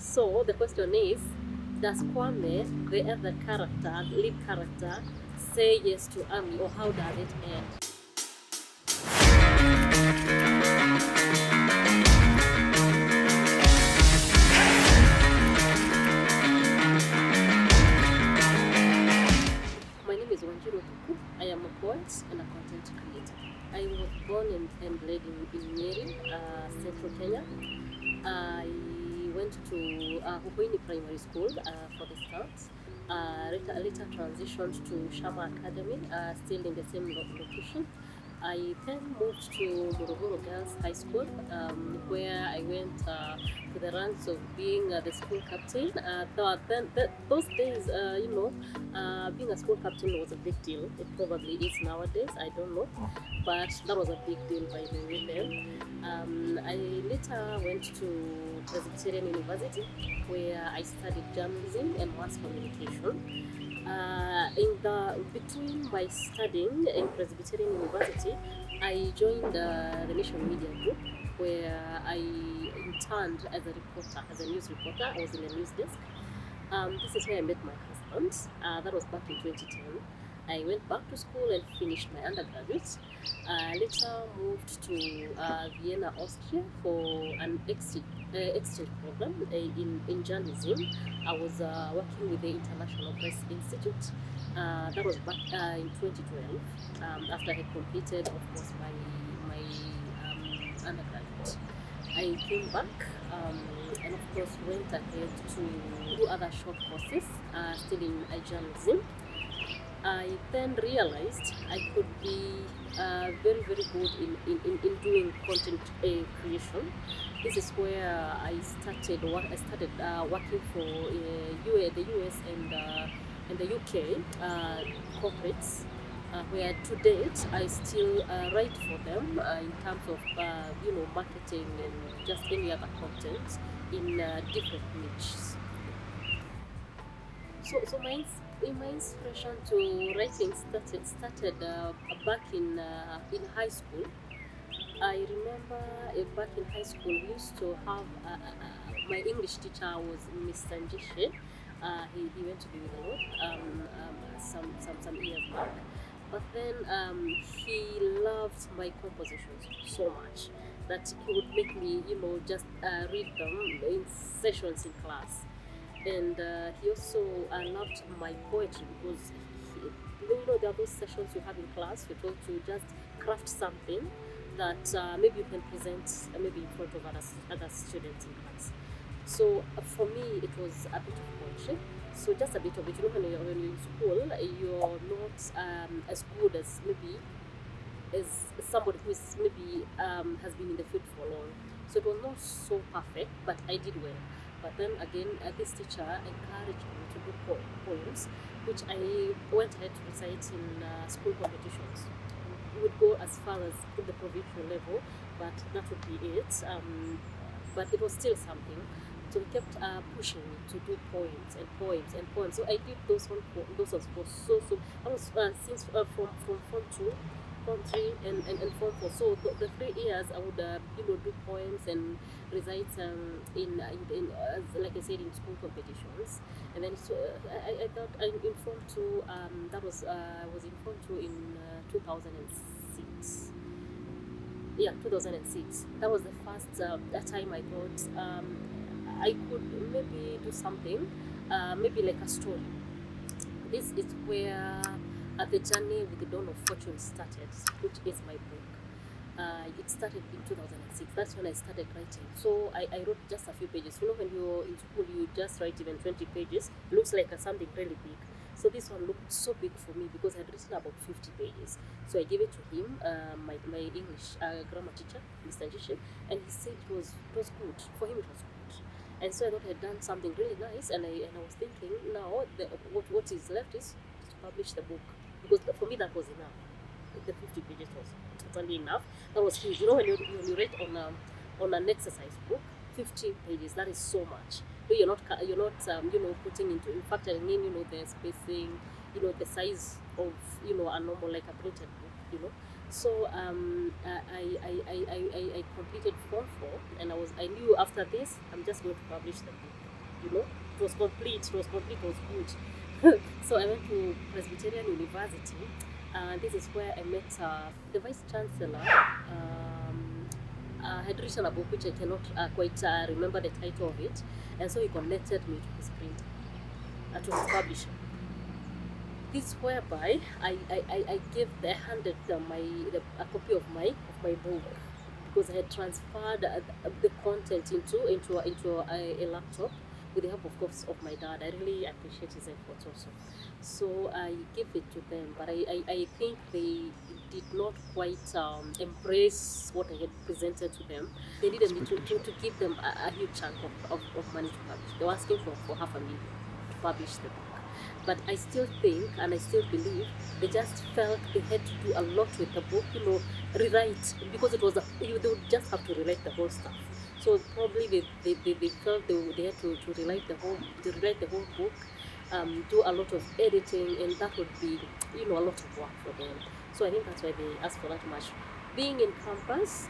So the question is, does Kwame, the other character, lead character, say yes to Ami, or how does it end? My name is Wanjiru Thuku. I am a poet and a content creator. I was born and bred in Nyeri, Central Kenya. I went to Huhuini Primary School for the start. Later transitioned to Shama Academy, still in the same location. I then moved to Morogoro Girls High School, where I went to the ranks of being the school captain. Those days, being a school captain was a big deal. It probably is nowadays, I don't know, but that was a big deal by the way then. I later went to Presbyterian University, where I studied journalism and mass communication. In the between my studying in Presbyterian University, I joined the Nation Media Group, where I interned as a reporter, as a news reporter. I was in the news desk. This is where I met my husband. That was back in 2010. I went back to school and finished my undergraduate. Later moved to Vienna, Austria for an exchange program in journalism. I was working with the International Press Institute. That was back in 2012, after I had completed, of course, my undergraduate. I came back and, of course, went ahead to do other short courses, still in journalism. I then realized I could be very, very good in doing content creation. This is where I started working for the US and the UK corporates, where to date I still write for them in terms of marketing and just any other content in different niches. So my inspiration to writing started back in high school. I remember back in high school we used to have my English teacher was Mr. Njishe. He went to be with the Lord some years back. But then he loved my compositions so much that he would make me, just read them in sessions in class. And he also loved my poetry because there are those sessions you have in class. You're told to just craft something that maybe you can present maybe in front of other students in class. So for me, it was a bit of poetry. So just a bit of it. When you're in school, you're not as good as maybe as somebody who is maybe has been in the field for long. So it was not so perfect, but I did well. But then again, this teacher encouraged me to do poems, which I went ahead to recite in school competitions. We would go as far as the provincial level, but that would be it. But it was still something. So he kept pushing me to do poems and poems and poems. So I did those ones for so. I was since from Form 2, Form 3, and Form 4. So the 3 years I would do poems and recite in like I said, in school competitions. And then so I thought in Form 2 that was I was in Form 2 in 2006. Yeah, 2006. That was the first that time I thought I could maybe do something, maybe like a story. This is where the journey with the Dawn of Fortune started, which is my book. It started in 2006. That's when I started writing. So I wrote just a few pages. When you're in school, you just write even 20 pages. Looks like something really big. So this one looked so big for me because I'd written about 50 pages. So I gave it to him, my English grammar teacher, Mr. Jishin, and he said it was good. For him, it was good. And so I thought I'd done something really nice, and I was thinking now what is left is to publish the book, because for me that was enough. The 50 pages was totally enough. That was huge. When you write on an exercise book, 50 pages, that is so much. You're not putting into factoring in the spacing, the size of a normal, like a printed book. So I completed Form 4, and I knew after this I'm just going to publish the book. It was complete. It was complete. It was good. So I went to Presbyterian University. This is where I met the vice chancellor. Had written a book which I cannot quite remember the title of it, and so he connected me to his printer, to his publisher. This whereby I handed them a copy of my book, because I had transferred the content into a laptop with the help, of course, of my dad. I really appreciate his efforts also. So I gave it to them, but I think they did not quite embrace what I had presented to them. They needed me to give them a huge chunk of money to publish. They were asking for $500,000 to publish the book. But I still think, and I still believe, they just felt they had to do a lot with the book, rewrite, because it was they would just have to rewrite the whole stuff. So probably they felt they had to rewrite the whole book, do a lot of editing, and that would be a lot of work for them. So I think that's why they asked for that much. Being in campus,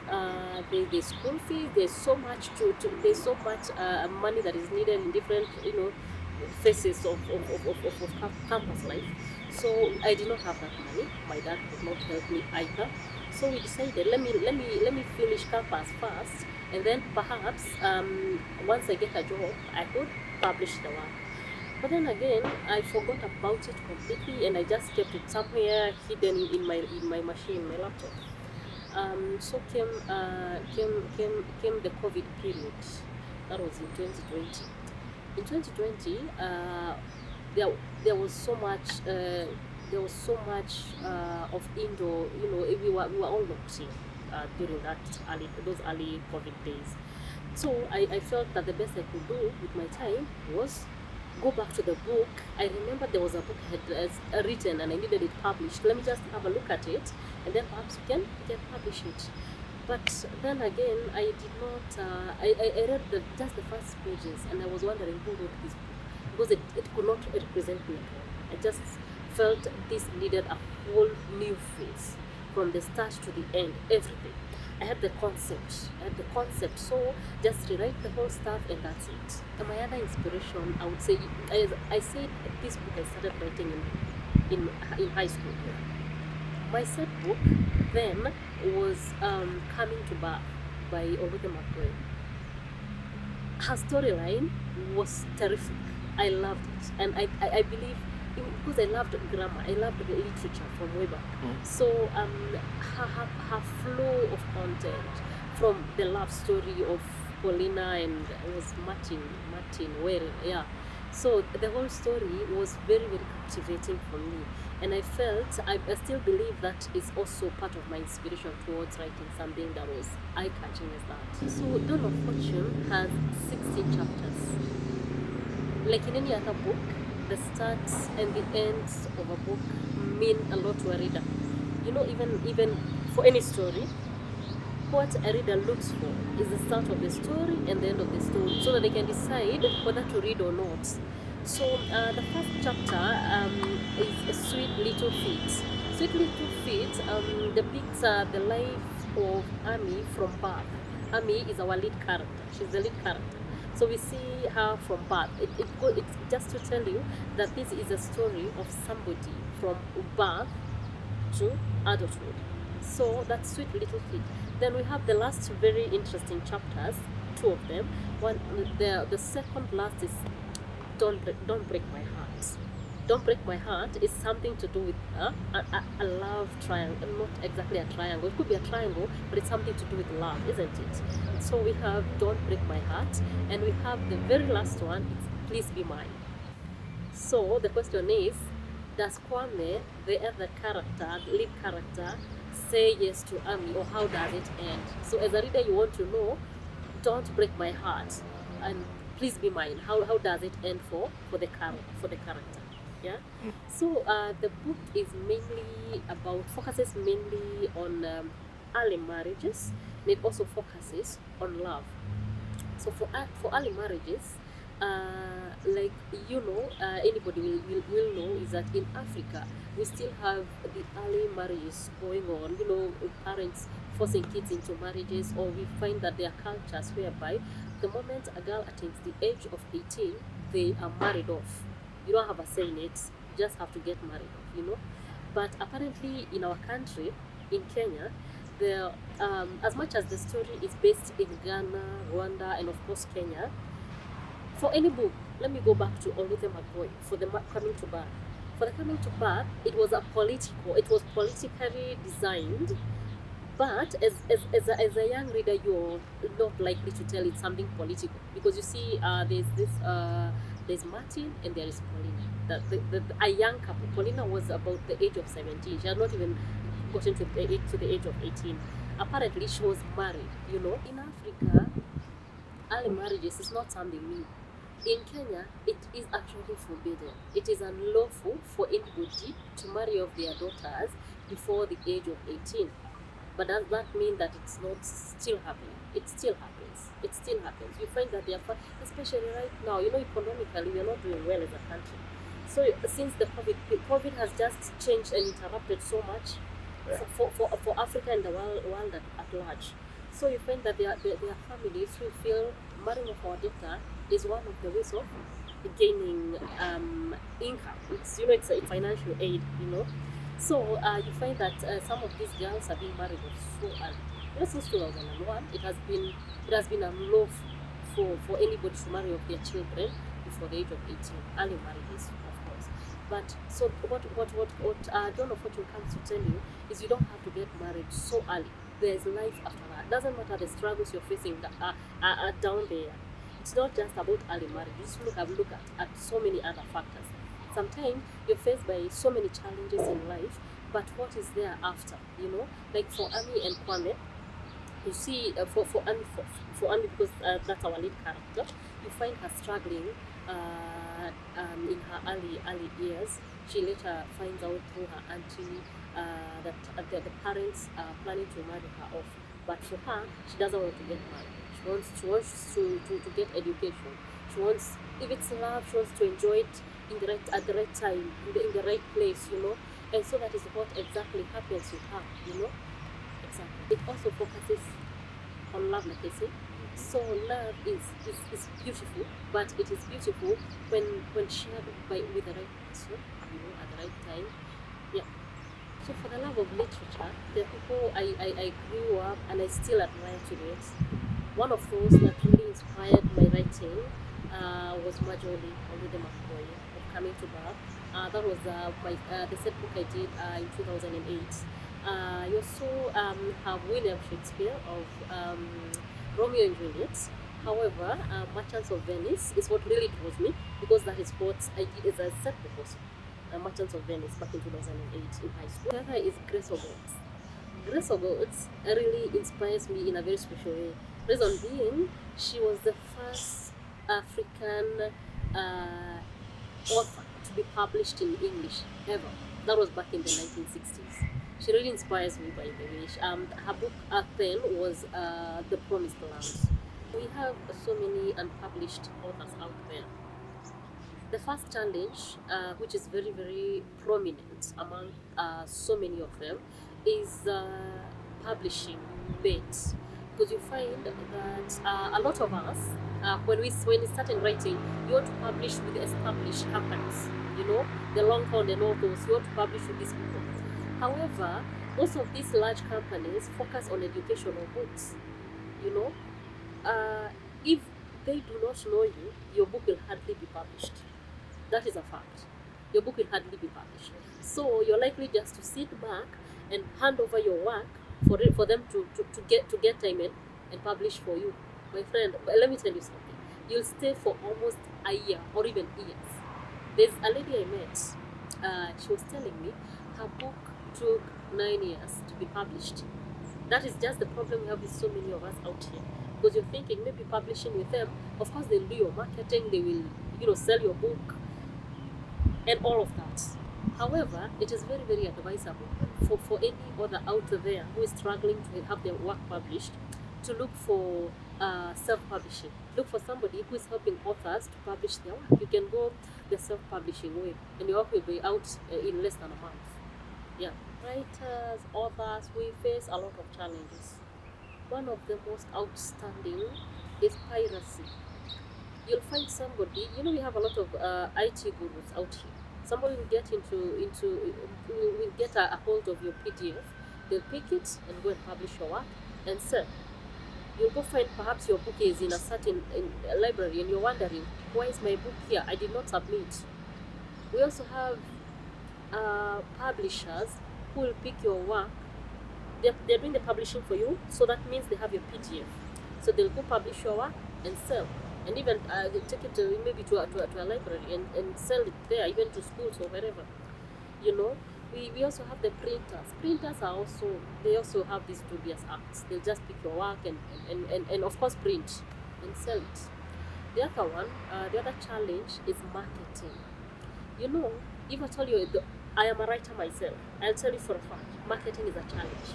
the school fees, there's so much money that is needed in different phases of campus life. So I did not have that money. My dad could not help me either. So we decided, let me finish campus first, and then perhaps once I get a job, I could publish the work. But then again, I forgot about it completely, and I just kept it somewhere hidden in my machine, my laptop. So came the COVID period. That was in 2020. In 2020, there was so much of indoor. We were all locked in during those early COVID days. So I felt that the best I could do with my time was go back to the book. I remember there was a book I had written and I needed it published. Let me just have a look at it, and then perhaps we can publish it. But then again, I did not. I read just the first pages, and I was wondering who wrote this book, because it could not represent me at all. I just felt this needed a whole new face from the start to the end, everything. I had the concept. So just rewrite the whole stuff, and that's it. And my other inspiration, I would say, I said this book I started writing in high school. My set book then was Coming to Birth by Oluthe McQueen. Her storyline was terrific. I loved it, and I believe, because I loved grammar, I loved the literature from way back. So her flow of content, from the love story of Paulina and it was Martin, so the whole story was very, very captivating for me, and I still believe that is also part of my inspiration towards writing something that was eye-catching as that. So Dawn of Fortune has 16 chapters. Like in any other book, the starts and the ends of a book mean a lot to a reader. Even for any story, what a reader looks for is the start of the story and the end of the story, so that they can decide whether to read or not. So the first chapter is Sweet Little Feet. Sweet Little Feet depicts the life of Amy from birth. Amy is our lead character. She's the lead character. So we see her from birth. It's just to tell you that this is a story of somebody from birth to adulthood. So that's Sweet Little Feet. Then we have the last very interesting chapters, two of them. The second last is Don't Break My Heart. Don't Break My Heart is something to do with a love triangle. Not exactly a triangle. It could be a triangle, but it's something to do with love, isn't it? So we have Don't Break My Heart, and we have the very last one, it's Please Be Mine. So the question is, does Kwame, the other character, lead character, say yes to Amy, or how does it end? So as a reader, you want to know, Don't Break My Heart and Please Be Mine. How does it end for the character? Yeah. So the book is focuses mainly on early marriages, and it also focuses on love. So for early marriages, anybody will know, is that in Africa we still have the early marriages going on. Parents forcing kids into marriages, or we find that there are cultures whereby the moment a girl attains the age of 18, they are married off. You don't have a say in it. You just have to get married off. But apparently, in our country, in Kenya, as much as the story is based in Ghana, Rwanda, and of course Kenya, for any book, let me go back to Oluthe McBoy for the coming to birth. For the coming to birth, it was politically designed, but as a young reader, you're not likely to tell it something political, because you see, there's Martin and there is Paulina. A young couple. Paulina was about the age of 17. She had not even gotten to the age of 18. Apparently, she was married. In Africa, early marriages is not something new. In Kenya, it is actually forbidden. It is unlawful for anybody to marry off their daughters before the age of 18. But does that mean that it's not still happening? It still happens. It still happens. You find that especially right now, economically, we are not doing well as a country. So since the COVID has just changed and interrupted so much for Africa and the world at large. So you find that there are families who feel marrying off our daughter is one of the ways of gaining income. It's a financial aid. So you find that some of these girls are being married off so early. Since 2001, it has been unlawful for anybody to marry off their children before the age of 18. Early marriages, of course. But so what John of Fortune comes to tell you is you don't have to get married so early. There's life after that. Doesn't matter the struggles you're facing down there. It's not just about early marriage. You just look at so many other factors. Sometimes you're faced by so many challenges in life, but what is there after? Like for Ami and Kwame, you see, for Ami, because that's our lead character, you find her struggling in her early years. She later finds out through her auntie that the parents are planning to marry her off. But for her, she doesn't want to get married. She wants to get education. She wants, if it's love, she wants to enjoy it at the right time, in the right place, and so that is what exactly happens with her, Exactly. It also focuses on love, like I say. So love is beautiful, but it is beautiful when shared with the right person, at the right time. Yeah. So for the love of literature, the people I grew up and I still admire today. One of those that really inspired my writing was Wanjiru Oluthe McBoy, Coming to Birth. That was the set book I did in 2008. You also have William Shakespeare of Romeo and Juliet. However, Merchants of Venice is what really draws me, because that is what I did as a set book also. Merchants of Venice back in 2008 in high school. The other is Grace of Gods. Grace of Gods really inspires me in a very special way. Reason being, she was the first African author to be published in English ever. That was back in the 1960s. She really inspires me, by the way. Her book then was The Promised Land. We have so many unpublished authors out there. The first challenge, which is very, very prominent among so many of them, is publishing bits. Because you find that a lot of us, when we started writing, you want to publish with established companies, the Longhorn and all those. You want to publish with these people. However, most of these large companies focus on educational books. If they do not know you, your book will hardly be published. That is a fact. Your book will hardly be published. So you're likely just to sit back and hand over your work for them to get time and publish for you. My friend, let me tell you something. You'll stay for almost a year or even years. There's a lady I met. She was telling me her book took 9 years to be published. That is just the problem we have with so many of us out here. Because you're thinking maybe publishing with them, of course they'll do your marketing, they will sell your book and all of that. However, it is very, very advisable for any other out there who is struggling to have their work published to look for self-publishing. Look for somebody who is helping authors to publish their work. You can go the self-publishing way and your work will be out in less than a month. Yeah. Writers, authors, we face a lot of challenges. One of the most outstanding is piracy. You'll find somebody, we have a lot of IT gurus out here. Somebody will get will get a hold of your PDF. They'll pick it and go and publish your work and sell. You'll go find perhaps your book is in a certain library and you're wondering, why is my book here? I did not submit. We also have publishers who will pick your work. They're doing the publishing for you, so that means they have your PDF. So they'll go publish your work and sell. And even they'll take it maybe to a library and sell it there, even to schools or wherever. We also have the printers. Printers they also have these dubious acts. They'll just pick your work and of course print and sell it. The other challenge is marketing. If I tell you I am a writer myself, I'll tell you for a fact, marketing is a challenge.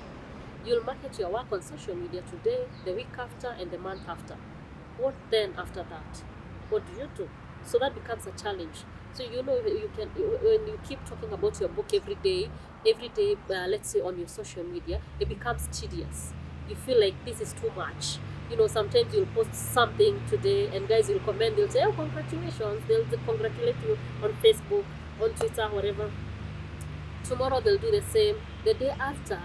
You'll market your work on social media today, the week after, and the month after. What then after that? What do you do? So that becomes a challenge. So you can, when you keep talking about your book every day, let's say on your social media, it becomes tedious. You feel like this is too much. Sometimes you'll post something today and guys will comment, they'll say, oh, congratulations. They'll congratulate you on Facebook, on Twitter, whatever. Tomorrow they'll do the same. The day after,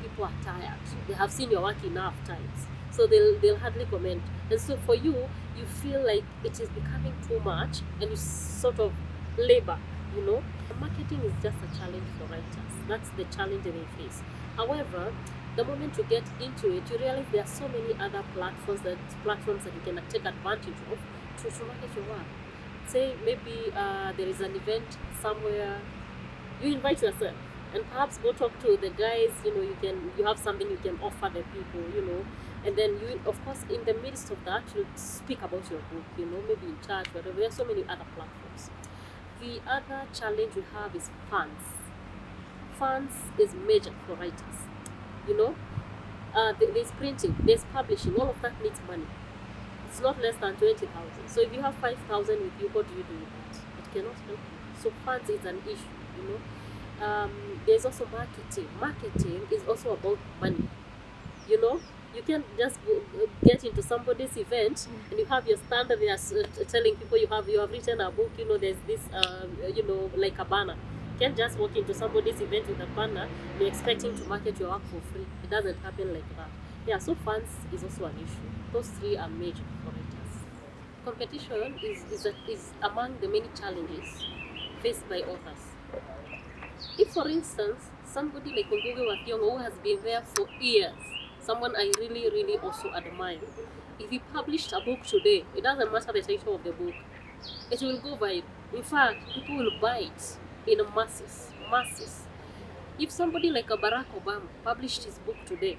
people are tired. They have seen your work enough times. So they'll hardly comment. And so for you feel like it is becoming too much and you sort of labor, Marketing is just a challenge for writers. That's the challenge they face. However, the moment you get into it, you realize there are so many other platforms that you can take advantage of to market your work. Say maybe there is an event somewhere, you invite yourself and perhaps go talk to the guys. You have something you can offer the people, and then you, of course, in the midst of that, you speak about your book, maybe in church, whatever. There are so many other platforms. The other challenge we have is funds. Funds is major for writers. There's printing, there's publishing, all of that needs money. It's not less than 20,000. So if you have 5,000 with you, what do you do with that? It cannot help you. So funds is an issue, There's also marketing. Marketing is also about money. You can't just get into somebody's event and you have your stand there telling people you have written a book. There's this like a banner. You can't just walk into somebody's event with a banner and you're expecting to market your work for free. It doesn't happen like that. Yeah, so funds is also an issue. Those three are major for writers. Competition is among the many challenges faced by authors. If, for instance, somebody like Ngugi wa Thiong'o, who has been there for years, someone I really, really also admire, if he published a book today, it doesn't matter the title of the book, it will go viral. In fact, people will buy it in masses. If somebody like a Barack Obama published his book today,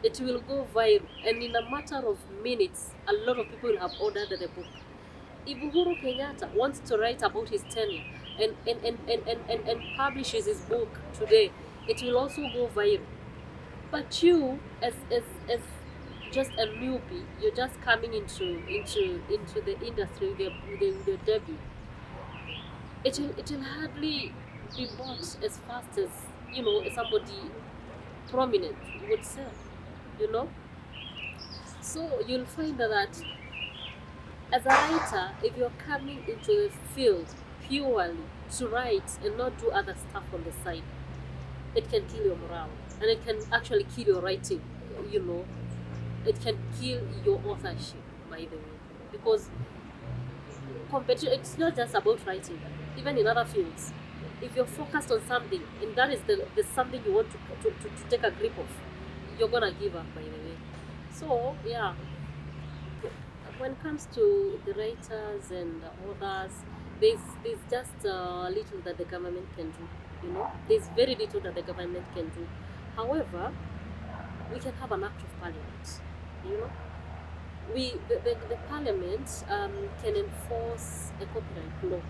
it will go viral, and in a matter of minutes, a lot of people will have ordered the book. If Uhuru Kenyatta wants to write about his tenure and publishes his book today, it will also go viral. But you, as just a newbie, you're just coming into the industry with your debut. It will hardly be bought as fast as somebody prominent would sell. So you'll find that as a writer, if you're coming into a field purely to write and not do other stuff on the side, it can kill your morale and it can actually kill your writing. It can kill your authorship, by the way, because competition, it's not just about writing. Even in other fields, if you're focused on something and that is the something you want to take a grip of, you're gonna give up, by the way. So yeah, when it comes to the writers and the authors, there's just little that the government can do. There's very little that the government can do. However, we can have an act of parliament. The parliament can enforce a copyright law.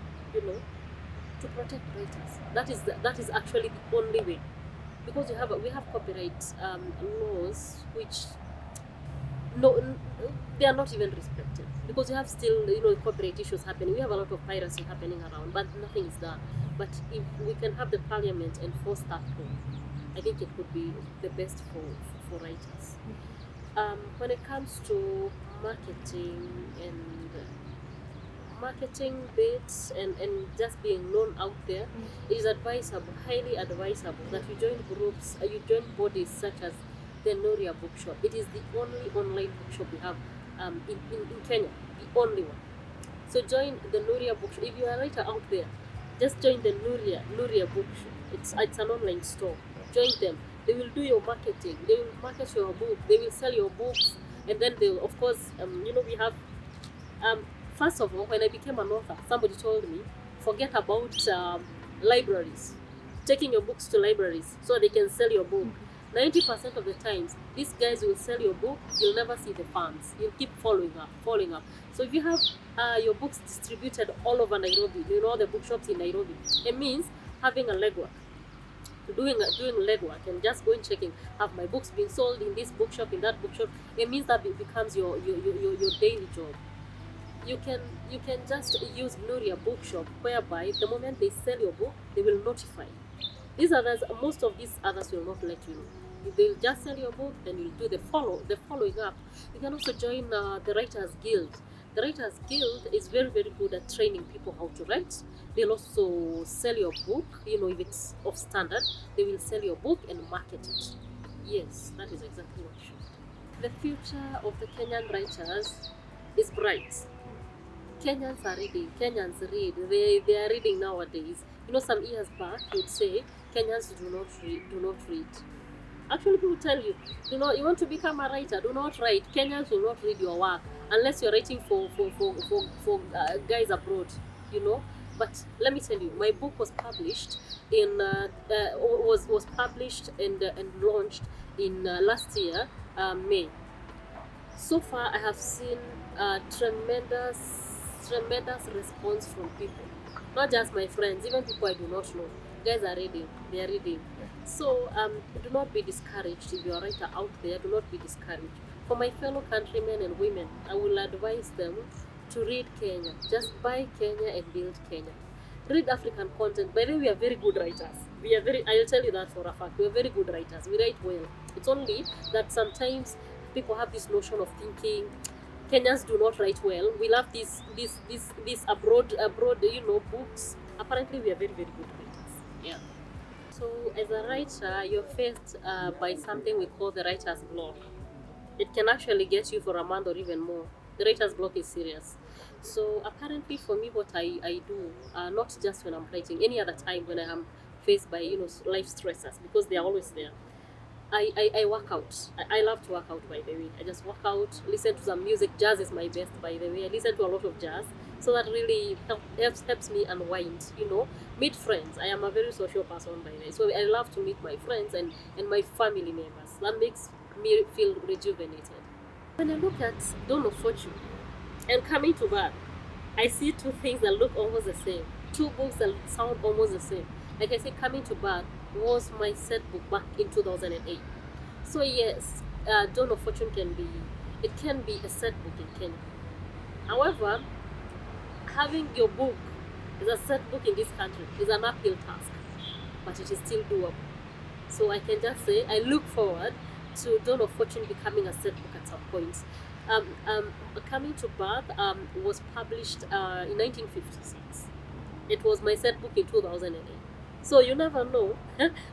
To protect writers. That is actually the only way, because we have copyright laws which they are not even respected, because we have still copyright issues happening. We have a lot of piracy happening around, but nothing is done. But if we can have the parliament enforce that law, I think it would be the best for writers. When it comes to marketing and marketing bits and just being known out there, it is advisable, highly advisable, that you join groups, you join bodies such as the Noria Bookshop. It is the only online bookshop we have in Kenya, the only one. So join the Nuria Bookshop. If you are a writer out there, just join the Nuria Bookshop. It's an online store. Join them. They will do your marketing. They will market your book. They will sell your books, and then they will, of course, we have first of all, when I became an author, somebody told me, forget about libraries, taking your books to libraries so they can sell your book. 90% of the times, these guys will sell your book, you'll never see the funds. You'll keep following up. So if you have your books distributed all over Nairobi, the bookshops in Nairobi, it means having a legwork. Doing legwork and just going checking, have my books been sold in this bookshop, in that bookshop, it means that it becomes your daily job. You can just use Nuria Bookshop, whereby the moment they sell your book, they will notify. Most of these others will not let you know. They'll just sell your book, then you'll do the following up. You can also join the Writers Guild. The Writers Guild is very, very good at training people how to write. They'll also sell your book, if it's of standard, they will sell your book and market it. Yes, that is exactly what you should. The future of the Kenyan writers is bright. Kenyans are reading. Kenyans read. They are reading nowadays. Some years back, you'd say Kenyans do not read. Actually, people tell you, you want to become a writer, do not write. Kenyans will not read your work unless you're writing for guys abroad, But let me tell you, my book was published was published and launched in last year, May. So far, I have seen tremendous response from people. Not just my friends, even people I do not know. Guys are reading, they are reading. So do not be discouraged. If you are a writer out there, do not be discouraged. For my fellow countrymen and women, I will advise them to read Kenya. Just buy Kenya and build Kenya. Read African content. By the way, we are very good writers. I'll tell you that for a fact. We are very good writers. We write well. It's only that sometimes people have this notion of thinking Kenyans do not write well. We love these abroad books. Apparently, we are very, very good writers. Yeah. So, as a writer, you're faced by something we call the writer's block. It can actually get you for a month or even more. The writer's block is serious. So, apparently, for me, what I do, not just when I'm writing, any other time when I am faced by life stressors, because they are always there. I work out. I love to work out, by the way. I just work out, listen to some music. Jazz is my best, by the way. I listen to a lot of jazz. So that really helps me unwind, meet friends. I am a very social person, by the way. So I love to meet my friends and my family members. That makes me feel rejuvenated. When I look at Dawn of Fortune and Coming to Birth, I see two things that look almost the same. Two books that sound almost the same. Like I said, Coming to Birth was my set book back in 2008. So yes, Dawn of Fortune can be a set book in Kenya. However, having your book as a set book in this country is an uphill task, but it is still doable. So I can just say I look forward to Dawn of Fortune becoming a set book at some point. Coming to Birth was published in 1956. It was my set book in 2008. So you never know.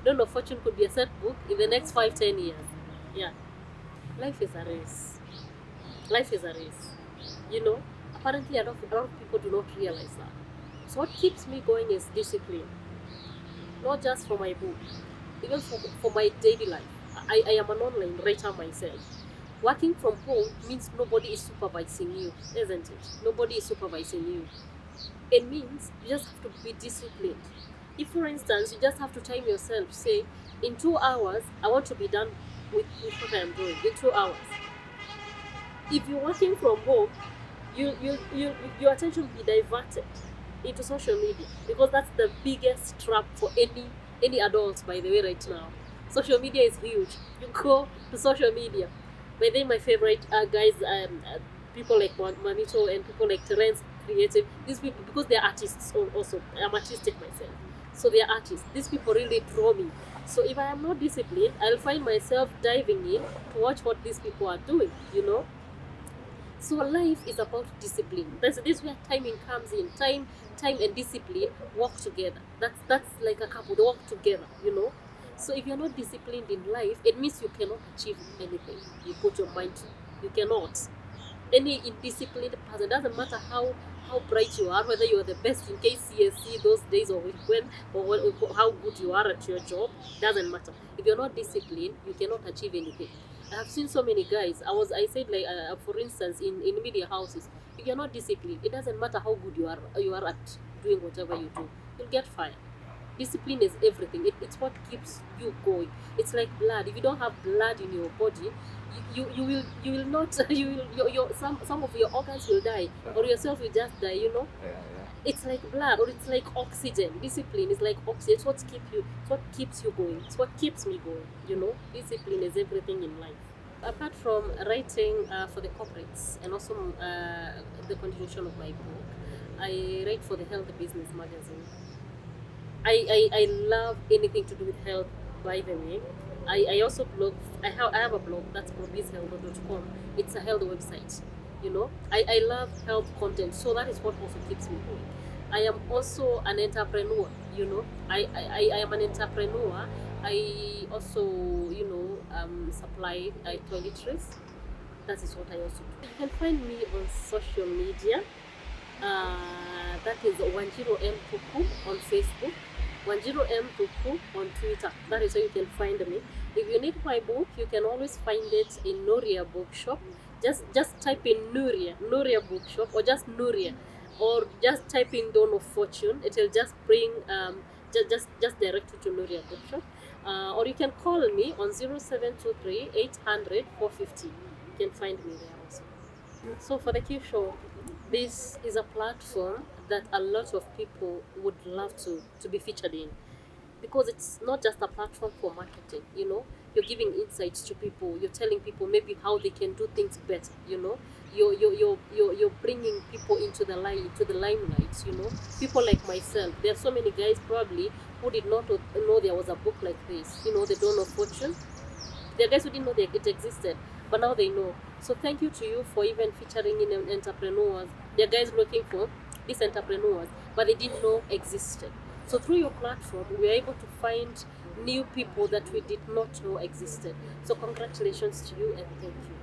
Dawn of Fortune could be a set book in the next 5-10 years. Yeah. Life is a race. Life is a race. Apparently a lot of people do not realize that. So what keeps me going is discipline. Not just for my book, even for my daily life. I am an online writer myself. Working from home means nobody is supervising you, isn't it? Nobody is supervising you. It means you just have to be disciplined. If, for instance, you just have to time yourself, say, in 2 hours, I want to be done with what I am doing, in 2 hours. If you're working from home, your attention will be diverted into social media, because that's the biggest trap for any adults, by the way, right now. Social media is huge. You go to social media. By then, my favorite guys, people like Manito and people like Terence Creative, these people, because they're artists also. I'm artistic myself. So they're artists. These people really draw me. So if I am not disciplined, I'll find myself diving in to watch what these people are doing, So life is about discipline. This where timing comes in. Time and discipline work together. That's like a couple. They work together, you know. So if you're not disciplined in life, it means you cannot achieve anything you put your mind to. You cannot. Any indisciplined person, doesn't matter how bright you are, whether you're the best in KCSE those days or when or how good you are at your job, doesn't matter. If you're not disciplined, you cannot achieve anything. I have seen so many guys. I said like for instance in media houses, if you're not disciplined, it doesn't matter how good you are at doing whatever you do, you'll get fired. Discipline is everything. It's what keeps you going. It's like blood. If you don't have blood in your body, you will not some of your organs will die, or yourself will just die, you know. It's like blood, or it's like oxygen. Discipline is like oxygen. It's what keeps you going. It's what keeps me going, you know. Discipline is everything in life. Apart from writing for the corporates and also the continuation of my book, I write for the Health Business magazine. I love anything to do with health, by the way. I also blog. I have a blog that's probizhealth.com. It's a health website. You know, I love health content, so that is what also keeps me going. I am also an entrepreneur. You know, I am an entrepreneur. I also, you know, supply toiletries. That is what I also do. You can find me on social media. That is Wanjiru M Thuku on Facebook, Wanjiru M Thuku on Twitter. That is how you can find me. If you need my book, you can always find it in Nuria Bookshop. Just type in Nuria Bookshop, or just Nuria, or just type in Dawn of Fortune. It will just bring just direct you to Nuria Bookshop. Or you can call me on 0723 800 450. You can find me there also. So for the Q Show, this is a platform that a lot of people would love to be featured in, because it's not just a platform for marketing, you know. You're giving insights to people, you're telling people maybe how they can do things better, you know. You're bringing people into the limelight, you know. People like myself, there are so many guys probably who did not know there was a book like this, you know, The Dawn of Fortune. There are guys who didn't know that it existed, but now they know. So thank you to you for even featuring in entrepreneurs. There are guys looking for these entrepreneurs, but they didn't know existed. So through your platform, we are able to find new people that we did not know existed. So congratulations to you, and thank you.